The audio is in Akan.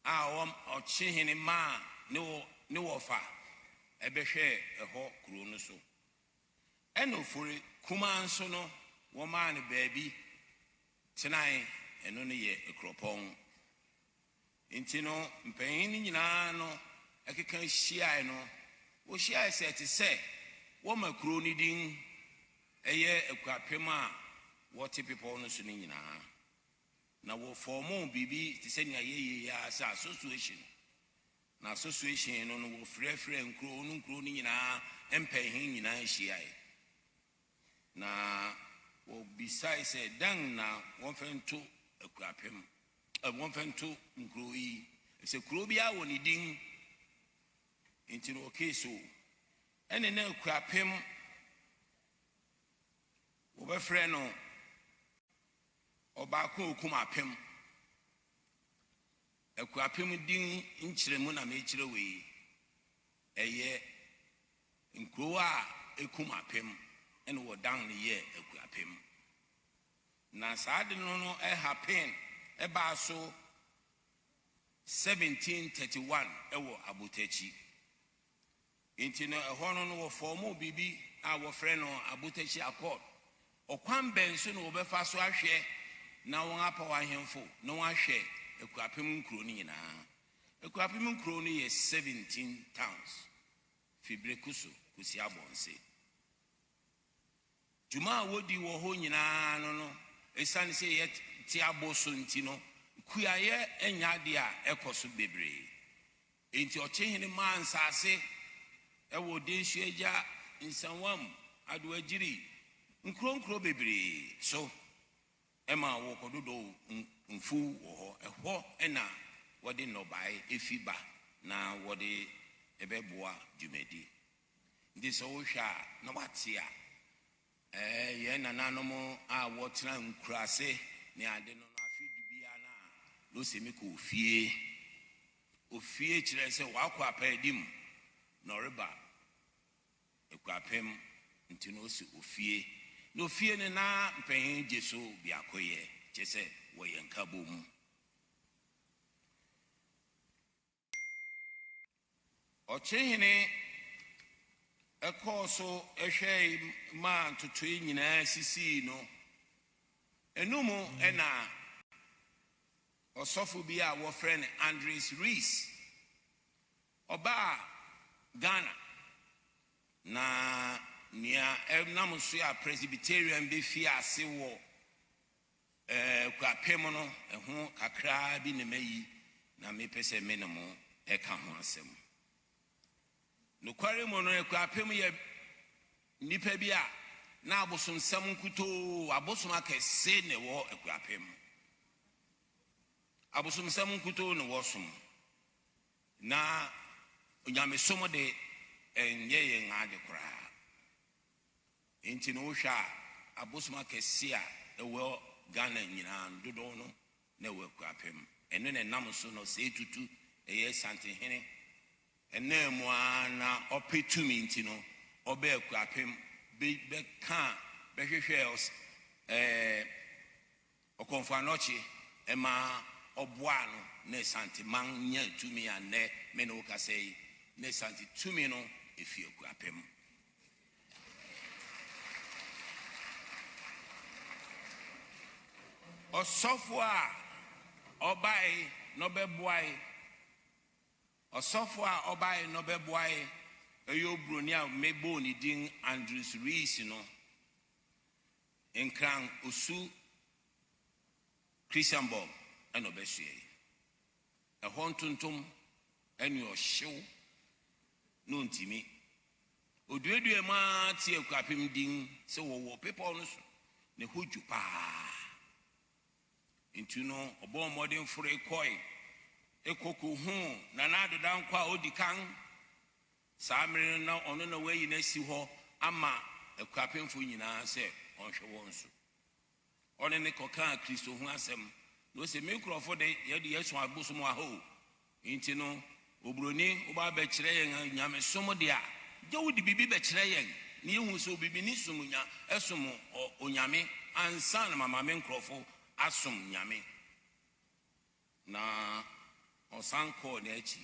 or chin in ma no offer a beshe a hawk crunoso. And no for it, Kuman sono, woman baby, tonight, and only a cropon. Intino, pain in ano, I can share no, what she I said to say, woman crony ding, a year a Akuapem, what people on the Sunina. Now, for more BB to send a year as association. Now, association on free and crony and paying in ICI. Now, besides a dang now, 1.2 Akuapem, a 1.2 Grui. It's a Grubia when he ding into the case. And in Akuapem, over friend or Baku Kumapem. Akuapem ding in Chiremuna nature way. A year in Grua Ekumapem. And we're down the year Akuapem. Na sad no happen eba so 1731 ewo Abutechi. Inti no hono no formo bibi our friend no Abutechi accord. Okwan benso no obefa so ahwe na won apa wa hemfo no ahwe Akuapem nkro ni nyina. Akuapem nkro ni 17 towns. Fibrekuso kusi abonse. Juma wodi wo ho nyina no esan se yet ti aboso ntino kuaye enya de a ekoso bebre enti ochehene man sase ewo de hyeja nsanwam ado agiri nkronkro bebre so ema wo kododo mfu wo ho eho ena wode nobai efiba na wode ebeboa dwumedi ndi so wo hwa na watia ye nananom a wotena nkurase ne ade no afidu bia na lo semiko ofie kire se Akuapem no reba Akuapem ntino se ofie no fie ne na mpanyin jeso biakoye chese wo yenkabo mu ochehene ekoso ehwe man tutui nyina sisi no enumu ena osofu bia wo friend Andres Rees oba Ghana na nia namuso ya Presbyterian be fi ase wo Akuapem no eho kakra bi ne mayi na mepese menemo eka ho asem no kware mo no Akuapem ye nipa bia na abosom sam nkuto abosom akese ne wo Akuapem abosom sam nkuto ne wo som na onyame som de enye ye ngade kra enti no hwa abosom akese a ewo Ghana nyina dodo no na wo Akuapem eno ne nam so no se tutu eye santehene enemu na opetumi ntino obe Akuapem be kan be hwehwe okonfa nochi ema oboano ne santiman nya tumi ane me no kasei ne santi tumi no efi Akuapem osofo obai no be boy osofo obai no be boy eyo broni a mebo ni din Andres Rees no enkran osu Christian Bob eno be hye e hontuntum enu ohyew no ntimi oduedue ma ti Akuapem din se wo people no so ne hoju pa into no obo modern fure koi ekoko hu na na adoda nkwa odikan samre na ono na weyi na si ho ama Akuapem fo nyina se onhwe wonso one ne koka Kristo hu asem no se me nkrofo de ye de yeso agbosom a ho into no obroni oba be kire yen nyame som de a je wodi bibi be kire yen ne hu so bibi ni sumunya esom onyame ansan mama me nkrofo asom nyame na ɔsan kɔɔ n'akyi